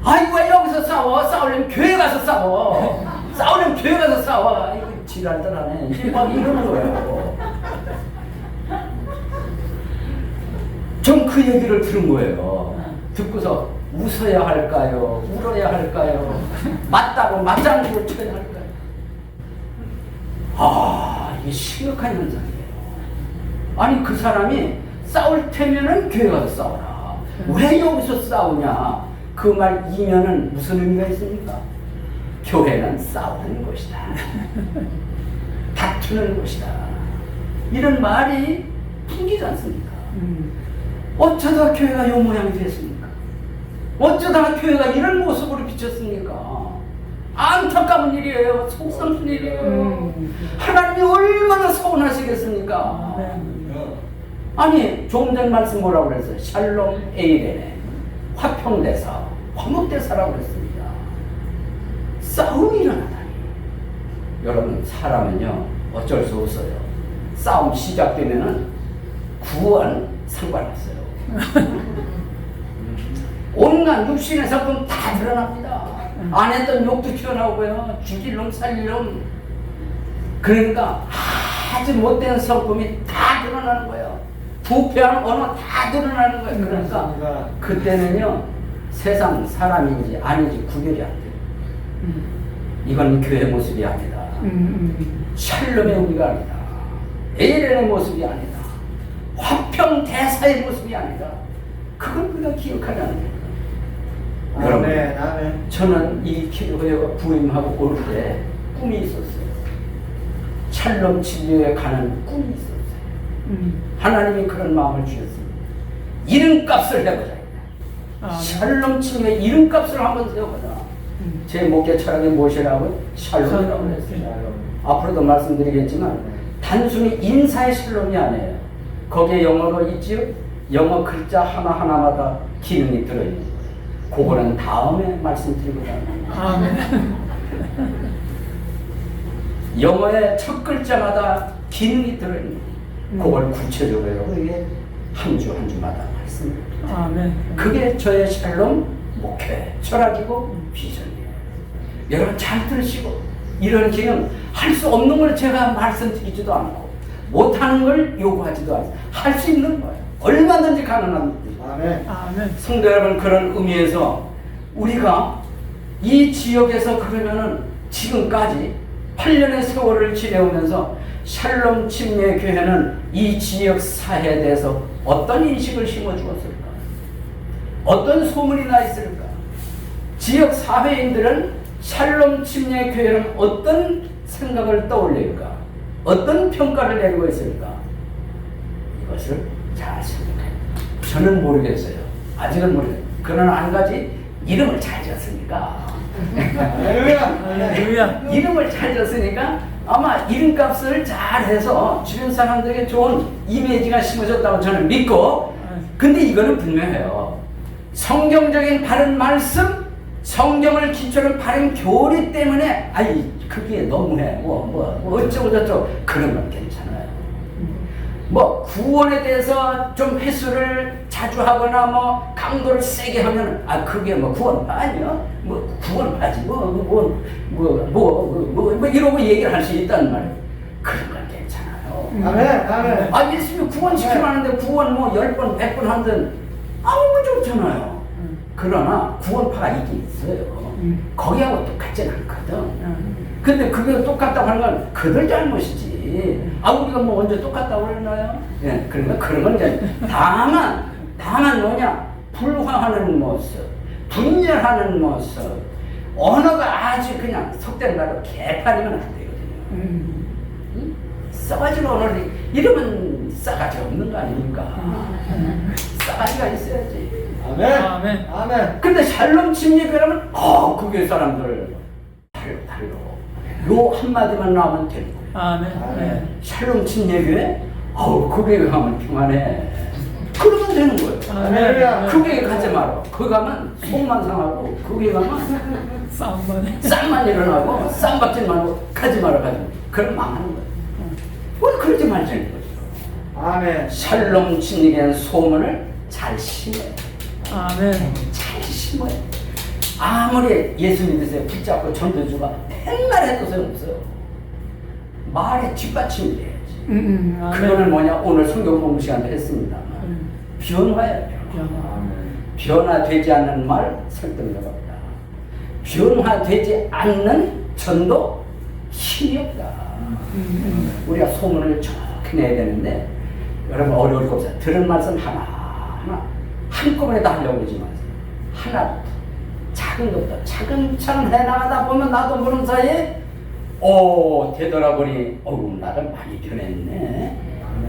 아이고, 왜 여기서 싸워? 싸우려면 교회 가서 싸워. 싸우려면 교회 가서 싸워. 이거 지랄들 하네. 이제 막 이러는 거예요. 전 그 얘기를 들은 거예요. 듣고서 웃어야 할까요? 울어야 할까요? 맞다고 맞장구를 쳐야 할까요? 이게 심각한 현상이에요. 아니, 그 사람이 싸울 테면은 교회 가서 싸워라. 왜 여기서 싸우냐? 그 말 이면은 무슨 의미가 있습니까? 교회는 싸우는 것이다. 다투는 것이다. 이런 말이 풍기지 않습니까? 어쩌다 교회가 이 모양이 됐습니까? 어쩌다 교회가 이런 모습으로 비쳤습니까? 안타까운 일이에요. 속상한 일이에요. 하나님이 얼마나 서운하시겠습니까? 아니, 조금 전 말씀 뭐라고 그랬어요? 샬롬 에이레네, 화평대사, 화목대사라고 그랬습니다. 싸움이 일어나다니. 여러분, 사람은요 어쩔 수 없어요. 싸움 시작되면은 구원 상관없어요. 온갖 육신의 성품 다 드러납니다. 안 했던 욕도 튀어나오고요. 죽일 놈 살릴 놈. 그러니까 아주 못된 성품이 다 드러나는 거예요. 부패한 언어 다 드러나는 거예요. 그러니까 그때는요 세상 사람인지 아닌지 구별이 안 돼요. 이건 교회 모습이 아니다. 샬롬의 의미가 아니다. 에렌의 모습이 아니다. 화평 대사의 모습이 아니다. 그걸 우리가 기억하자는 거예요. 여러분, 아멘. 저는 이 기도회가 부임하고 올 때 꿈이 있었어요. 샬롬 진료에 가는 꿈이 있었어요. 하나님이 그런 마음을 주셨습니다. 이름값을 해보자. 샬롬 진료에 이름값을 한번 세워보자. 제 목회 철학이 무엇이라고? 샬롬이라고 했어요. 앞으로도 말씀드리겠지만 단순히 인사의 샬롬이 아니에요. 거기에 영어로 있지요. 영어 글자 하나하나마다 기능이 들어있는 거예요. 그거는 다음에 말씀드리고자 합니다. 영어의 첫 글자마다 기능이 들어있는 거예요. 그걸 구체적으로 이게 한 주 한 주마다 말씀드립니다. 그게 저의 샬롬 목회 철학이고 비전이에요. 여러분 잘 들으시고 이런 기능 할 수 없는 걸 제가 말씀드리지도 않고 못하는 걸 요구하지도 않고 할 수 있는 거예요. 얼마든지 가능합니다. 아멘. 성도 여러분, 그런 의미에서 우리가 이 지역에서 그러면은 지금까지 8년의 세월을 지내오면서 샬롬 침례 교회는 이 지역 사회에 대해서 어떤 인식을 심어주었을까? 어떤 소문이 나 있을까? 지역 사회인들은 샬롬 침례 교회는 어떤 생각을 떠올릴까? 어떤 평가를 내리고 있을까? 이것을 잘 생각해요. 저는 모르겠어요. 아직은 모르겠어요. 그러나 한 가지 이름을 잘 지었으니까 할렐루야. 이름을 잘 지었으니까 아마 이름값을 잘해서 주변 사람들에게 좋은 이미지가 심어졌다고 저는 믿고, 근데 이거는 분명해요. 성경적인 바른 말씀, 성경을 기초로 바른 교리 때문에 아이 그게 너무해 뭐 어쩌고저쩌고 그런 건 괜찮아요. 뭐 구원에 대해서 좀 회수를 자주 하거나 뭐 강도를 세게 하면 아 그게 뭐 구원 아니야? 뭐 구원 하지 뭐 이러고 얘기를 할 수 있단 말이에요. 그런 건 괜찮아요. 아멘. 아 예수님이 구원 시키라는데 구원 뭐 10번 100번 하든 아무 문제 없잖아요. 그러나 구원파가 있긴 있어요. 거기하고 똑같진 않거든. 근데 그게 똑같다고 하는 건 그들 잘못이지. 아 우리가 뭐 언제 똑같다고 그랬나요? 예, 그러니까 그런 건 이제 다만 뭐냐, 불화하는 모습, 분열하는 모습, 언어가 아주 그냥 속된 말로 개판이면 안 되거든요. 싸가지로 언어를 이러면 싸가지 없는 거 아닙니까? 싸가지가 있어야지. 아멘. 근데 샬롬 침례교회라면 그게 사람들 달로 요 한마디만 나오면 되는 거예요. 아멘. 샬롬 침례교회 그게 가면 평안해. 그러면 되는 거예요. 아멘. 그게 가지 마라. 거기 가면 속만 상하고 거기 가면 쌈만 일어나고 쌈박질 말고 가지 마라. 그럼 망하는 거예요. 왜 그러지 말자는 거죠. 아멘. 샬롬 침례교회는 소문을 잘 심어요. 잘 심어요. 아무리 예수 믿으세요 붙잡고 전도주가 맨날 해도 소용없어요. 말에 뒷받침이 돼야지. 그거는 뭐냐, 오늘 성경 공부 시간에 했습니다. 변화예요. 변화되지 않는 말 설득력 없다. 변화되지 않는 전도 힘이 없다. 우리가 소문을 좋게 내야 되는데 여러분 어려울 거 없어요. 들은 말씀 하나 한꺼번에 다 하려고 그러지 마세요. 하나부터 작은 것부터 차근차근 해나가다 보면 나도 모르는 사이에 되돌아보니 나를 많이 변했네.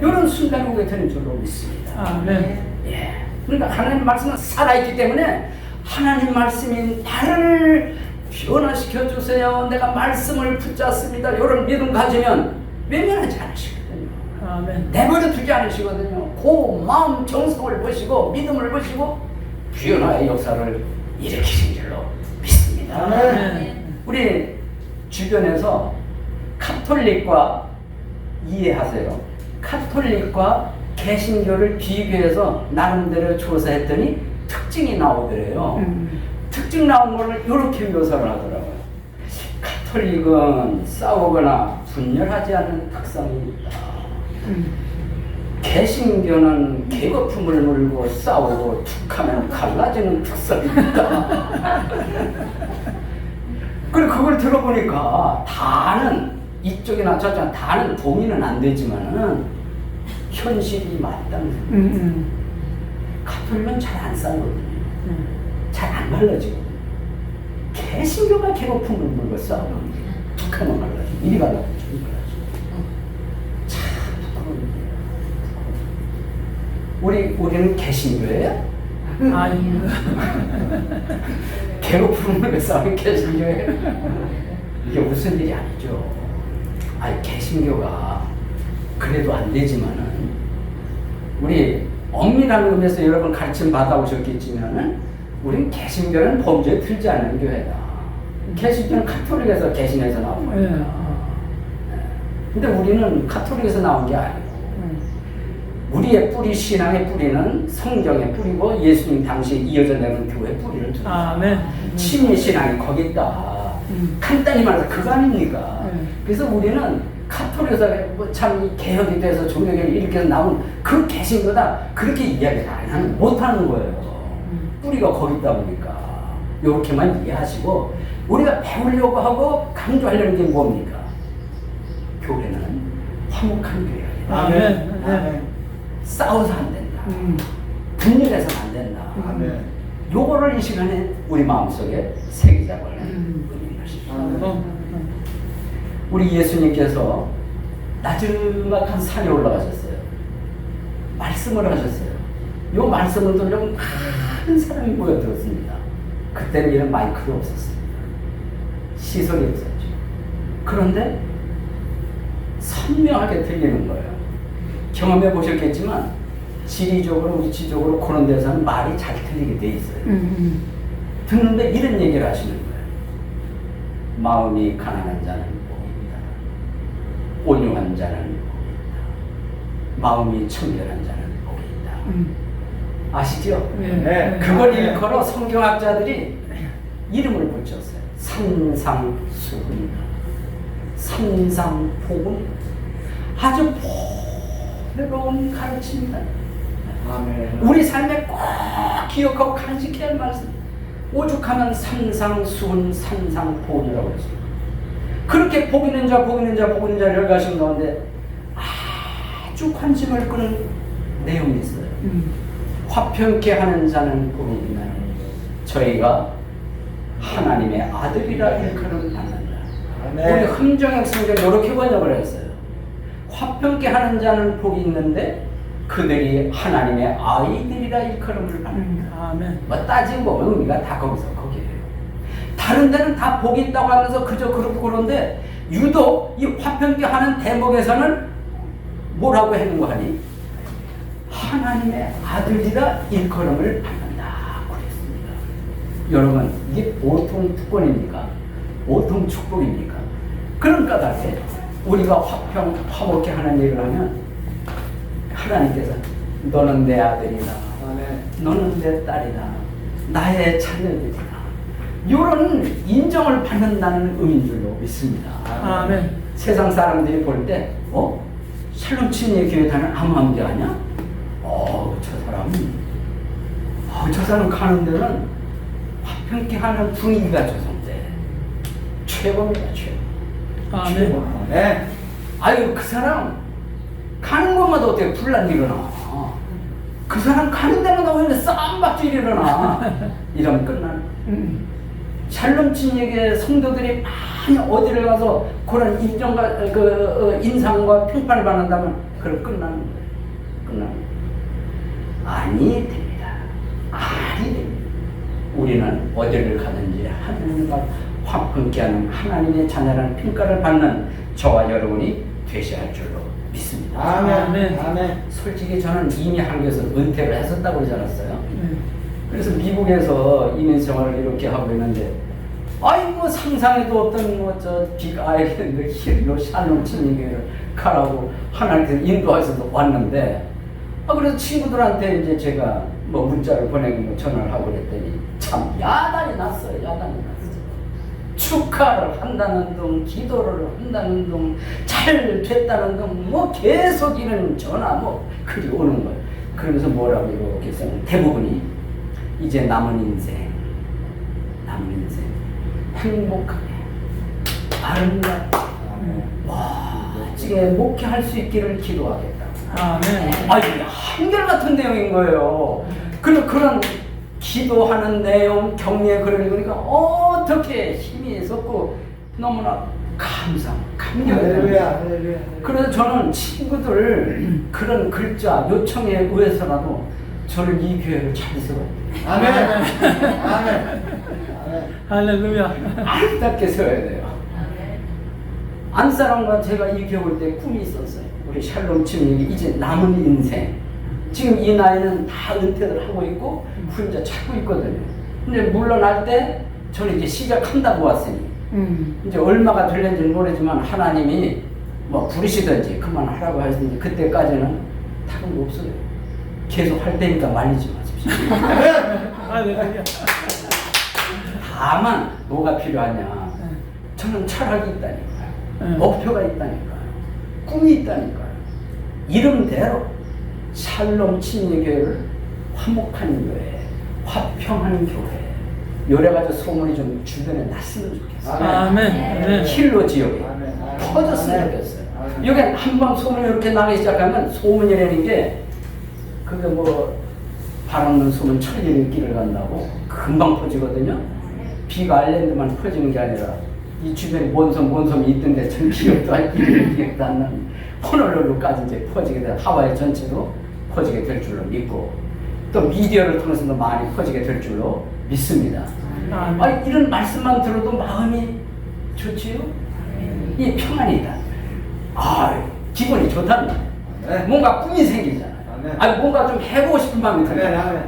이런 순간이 오게 되는 줄로 믿습니다. 예. 그러니까 하나님 말씀은 살아있기 때문에 하나님 말씀이 나를 변화시켜 주세요. 내가 말씀을 붙잡습니다. 이런 믿음 가지면 외면하지 않으시거든요. 내버려 두지 않으시거든요. 그 마음 정성을 보시고 믿음을 보시고 변화의 역사를 일으키신 줄로 믿습니다. 우리 주변에서 카톨릭과 이해하세요. 카톨릭과 개신교를 비교해서 나름대로 조사했더니 특징이 나오더래요. 특징 나온 거를 이렇게 묘사를 하더라고요. 카톨릭은 싸우거나 분열하지 않는 특성이 있다. 개신교는 계거품을 물고 싸우고 툭하면 갈라지는 특성이 있다. 그리고 그걸 들어보니까 다는 이쪽이나 저쪽 다는 동의는 안 되지만은 현실이 맞다는 생각이 가톨릭은 잘 안 싸우거든요. 잘 안 갈라지거든요. 개신교가 개고품을 물고 싸우는 게 북한은 갈라지고 이리 갈라지고 저리 갈라지고 참 부끄러운 일이에요. 우리는 개신교예요? 아니요. 개고품을 물고 싸우는 개신교예요? 이게 무슨 일이 아니죠. 아니 개신교가 그래도 안 되지만은 우리 엄밀한 의미에서 여러분 가르침 받아오셨겠지만은 우린 개신교는 범죄에 들지 않는 교회다. 개신교는 가톨릭에서 개신에서 나온 거예요. 근데 우리는 가톨릭에서 나온 게 아니고 우리의 뿌리 신앙의 뿌리는 성경의 뿌리고 예수님 당시에 이어져 내는 교회 뿌리를 두고 친일 신앙이 거기 있다. 간단히 말해서 그거 아닙니까? 그래서 우리는 가톨릭에서 참 개혁이 돼서 종교개혁이 이렇게 해서 나온 그 개신교다 그렇게 이야기를 못하는 거예요. 뿌리가 거기 있다 보니까 이렇게만 이해하시고 우리가 배우려고 하고 강조하려는 게 뭡니까? 교회는 화목한 교회야. 아멘. 싸워서 안 된다. 분열해서는 안 된다. 요거를 이 시간에 우리 마음속에 새기자고 하는 의미입니다. 우리 예수님께서 나지막한 산에 올라가셨어요. 말씀을 하셨어요. 요 말씀을 들으려고 많은 사람이 모여들었습니다. 그때는 이런 마이크도 없었습니다. 시설이 없었죠. 그런데 선명하게 들리는 거예요. 경험해 보셨겠지만 지리적으로 위치적으로 그런 데서는 말이 잘 들리게 돼 있어요. 듣는데 이런 얘기를 하시는 거예요. 마음이 가난한 자는 복입니다. 온유한 자는 복입니다. 마음이 청결한 자는 복입니다. 아시죠? 네. 그걸 일컬어 성경학자들이 이름을 붙였어요. 산상수훈이다. 산상복음. 아주 보배로운 가르침이다. 우리 삶에 꼭 기억하고 간직해야 할 말씀. 오죽하면 산상수훈 산상복이라고 했습니다. 그렇게 복 있는 자, 복 있는 자, 복 있는 자를 가신 가운데 아주 관심을 끄는 내용이 있어요. 화평케 하는 자는 복이 있나니 저희가 하나님의 아들이라 일컬음 받는다. 우리 흥정역 성경 이렇게 번역을 했어요. 화평케 하는 자는 복이 있는데 그들이 하나님의 아이들이라 일컬음을 받는다. 뭐 따지고 의미가 다 거기서 거기에요. 다른 데는 다 복이 있다고 하면서 그저 그렇고 그런데 유독 이 화평케 하는 대목에서는 뭐라고 하는 거 하니? 하나님의 아들이라 일컬음을 받는다 그랬습니다. 여러분 이게 보통 특권입니까? 보통 축복입니까? 그런 까닭에 우리가 화목케 하는 일을 하면 하나님께서 너는 내 아들이다. 너는 내 딸이다. 나의 자녀들이다. 이런 인정을 받는다는 의미인 줄로 믿습니다. 세상 사람들이 볼 때 샬롬 친례 교회 다니는 아무한데 아니야? 저 사람 가는 데는 화평케 하는 분위기가 조성돼. 최고입니다, 최고. 아유, 그 사람 가는 곳마다 어떻게 분란 일어나. 그 사람 가는 데마다 오히려 싸움박질 일어나. 이러면 끝나는 샬롬 친례교회 성도들이 많이 어디를 가서 그런 인정과 인상과 평판을 받는다면 그럼 끝나는 거예요. 끝나는 거예요. 아니 됩니다. 아니 됩니다. 우리는 어디를 가든지 하나님과 화평케 하는 하나님의 자녀라는 평가를 받는 저와 여러분이 되셔야 할 줄로 믿습니다. 아멘. 솔직히 저는 이미 한국에서 은퇴를 했었다고 그러지 않았어요? 그래서 미국에서 이민 생활을 이렇게 하고 있는데 뭐 상상에도 없던 빅아이랜드 힐로 샬롬 친례교회를 가라고 하나님께서 인도하셔서 왔는데 그래서 친구들한테 이제 제가 뭐 문자를 보내고 전화를 하고 그랬더니 참 야단이 났어요. 축하를 한다는 둥, 기도를 한다는 둥, 잘 됐다는 둥, 뭐 계속 이런 전화 글이 오는 거예요. 그러면서 뭐라고 이렇게 써요. 대부분이 이제 남은 인생 행복하게 아름답게 지금 목회할 수 있기를 기도하겠다. 아멘. 이게 한결같은 내용인 거예요. 그런 기도하는 내용, 격려의 글을 읽으니까 어떻게 힘이 섰고 너무나 감격이 돼요. 그래서 저는 친구들 그런 글자 요청에 의해서라도 저를 이 교회를 찾으세요. 아멘. 아멘. 할렐루야. 아름답게 세워야 돼요. 안사람과 제가 이 교회 올 때 꿈이 있었어요. 우리 샬롬 친구에게 이제 남은 인생. 지금 이 나이는 다 은퇴를 하고 있고 혼자 찾고 있거든요. 근데 물러날 때 저는 이제 시작한다고 왔으니 이제 얼마가 될는지는 모르지만 하나님이 뭐 부르시든지 그만하라고 하시든지 그때까지는 다른 거 없어요. 계속 할 테니까 말리지 마십시오. 할렐루야. 다만 뭐가 필요하냐? 저는 철학이 있다니까요. 목표가 있다니까요. 꿈이 있다니까요. 이름대로 샬롬 친위교회를 화목한 교회, 화평한 교회, 요래가지고 소문이 좀 주변에 났으면 좋겠어요. 아멘. 킬로 지역에 퍼졌으면 좋겠어요. 여기 한번 소문이 이렇게 나기 시작하면 소문이라는 게 그게 뭐 바람는 소문 천리는 길을 간다고 금방 퍼지거든요. 비가 아일랜드만 퍼지는 게 아니라 이 주변에 뭔 섬이 있던데 전 기억도 안 기억도 안 나는 호놀룰루까지 이제 퍼지게 돼 하와이 전체도 퍼지게 될 줄로 믿고 또 미디어를 통해서도 많이 퍼지게 될 줄로 믿습니다. 이런 말씀만 들어도 마음이 좋지요? 이 평안이다. 기분이 좋다는 거예요. 뭔가 꿈이 생기잖아요. 뭔가 좀 해보고 싶은 마음이 들어요.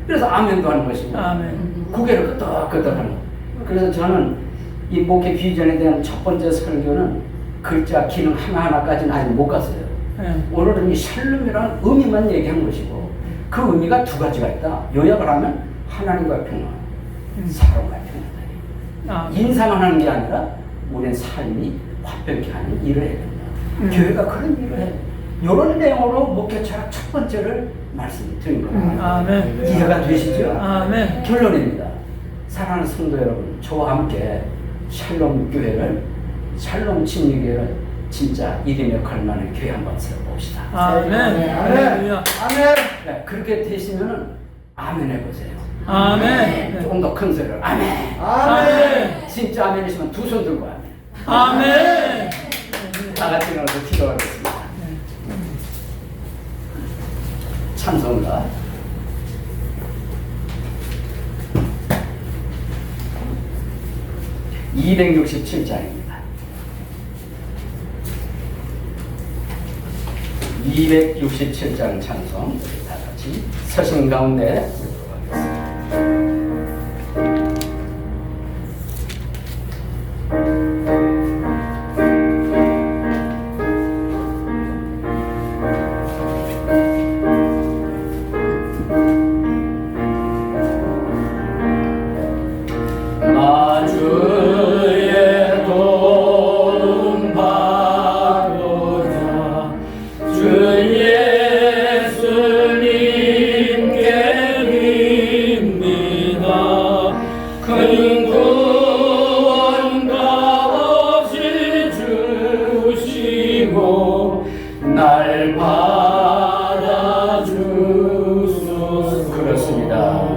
그래서 아멘도 하는 것이고 고개를 끄덕끄덕하는 거. 그래서 저는 이 목회 비전에 대한 첫 번째 설교는 글자 기능 하나하나까지는 아직 못 갔어요. 오늘은 이 샬롬이라는 의미만 얘기한 것이고 그 의미가 두 가지가 있다. 요약을 하면 하나님과 평안, 사람과 평안하니. 인사만 하는 게 아니라 우리는 삶이 화평케 하는 일을 해야 된다. 교회가 그런 일을 해요. 이런 내용으로 목회 철학 첫 번째를 말씀드린 겁니다. 아멘. 이해가 되시죠? 아멘. 결론입니다. 사랑하는 성도 여러분, 저와 함께 샬롬 교회를, 샬롬 친위교회를 진짜 이름에 걸만한 교회 한번 세워봅시다. 아멘. 할렐루야. 아멘. 네, 그렇게 되시면은 아멘 해보세요. 아멘. 조금 더 큰 소리로 아멘. 아멘. 진짜 아멘이시면 두 손 들고 아멘. 아멘. 다 같이 일어나서 기도하겠습니다. 찬송가 267장입니다. 267장 찬송 다 같이 서신 가운데 날 받아주소서. 그렇습니다.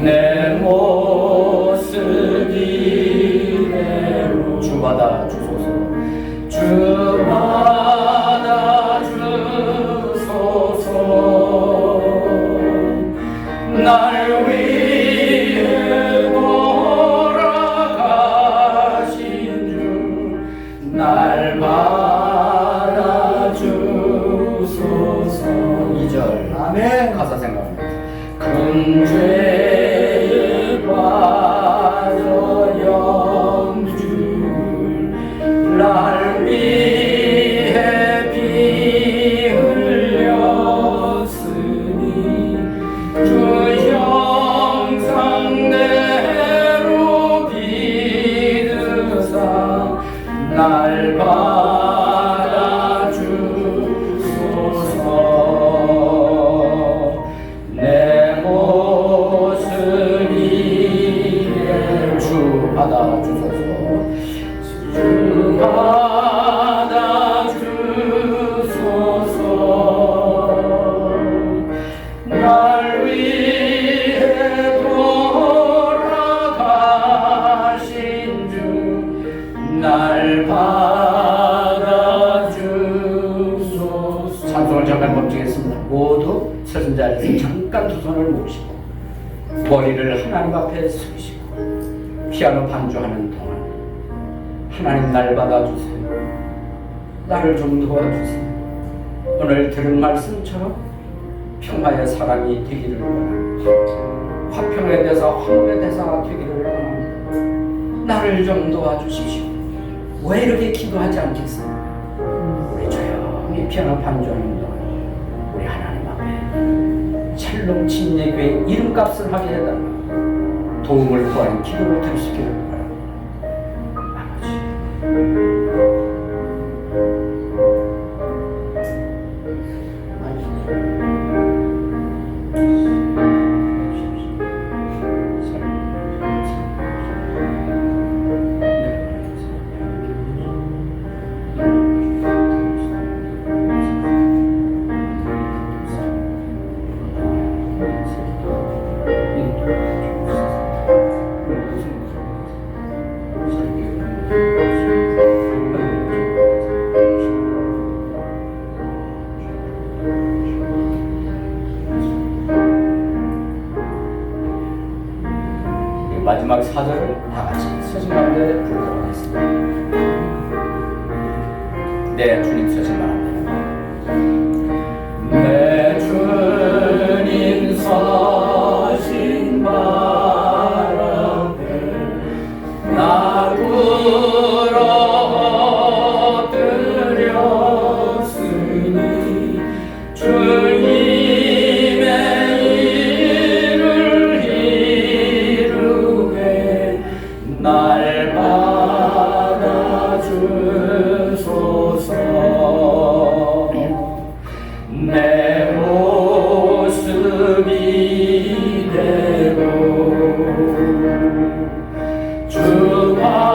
내 모습 이대로 주 받아주소서. 주 받아주소서. 날 위해 돌아가신 주 날 받아주소서. 2절 아멘. 가사 생각합니다. 큰 죄에 빠져 영주를 날 위해 피 흘렸으니 주 형상대로 믿으사 날 받아주소서. 내 모습 커다란 두 손을 모시고 머리를 하나님 앞에 숙이시고 피아노 반주하는 동안 하나님 날 받아주세요. 나를 좀 도와주세요. 오늘 들은 말씀처럼 평화의 사람이 되기를 원합니다. 화평의 대사, 화목의 대사가 되기를 원합니다. 나를 좀 도와주십시오. 왜 이렇게 기도하지 않겠습니까? 우리 조용히 피아노 반주하는 동안 우리 하나님 앞에 샬롬 침례교회 이름값을 하게 해달라 도움을 구하는 기도를 드리시기를 바랍니다. 아버지, 마지막 4절을 다 같이 서신 가운데 부르도록 하겠습니다. 네, 주님 서신 바랍니다. 내 주님 서신 바랍니다. 나 구러 엎드렸으니 주님의 일을 이루게 날 받아주소서. 내 모습이 되고 주 받아주소서.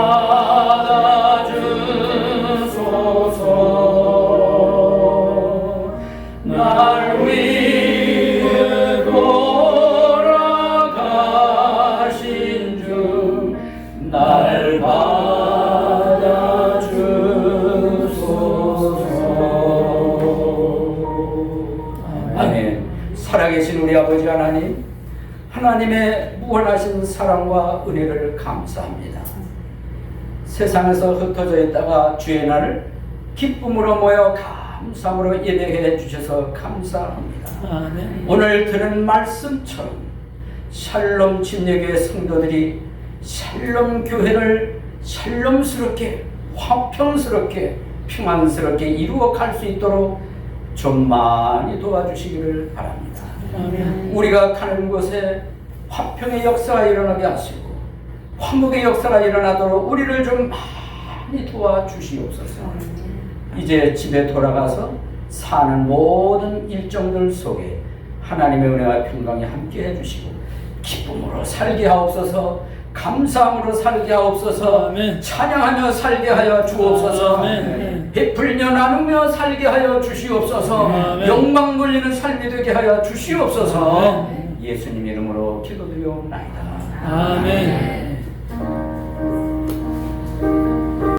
날 위해 돌아가신 주 날 받아주소서. 아멘. 살아계신 우리 아버지 하나님, 하나님의 무한하신 사랑과 은혜를 감사합니다. 세상에서 흩어져 있다가 주의 날을 기쁨으로 모여 감사함으로 예배해 주셔서 감사합니다. 아멘. 오늘 들은 말씀처럼 샬롬 침례교회 성도들이 샬롬 교회를 샬롬스럽게 화평스럽게 평안스럽게 이루어 갈 수 있도록 좀 많이 도와주시기를 바랍니다. 아멘. 우리가 가는 곳에 화평의 역사가 일어나게 하시고 화목의 역사가 일어나도록 우리를 좀 많이 도와주시옵소서. 이제 집에 돌아가서 사는 모든 일정들 속에 하나님의 은혜와 평강이 함께 해주시고 기쁨으로 살게 하옵소서. 감사함으로 살게 하옵소서. 아멘. 찬양하며 살게 하여 주옵소서. 아멘. 베풀며 나누며 살게 하여 주시옵소서. 아멘. 영광 돌리는 삶이 되게 하여 주시옵소서. 아멘. 예수님 이름으로 기도드리옵나이다. 아멘.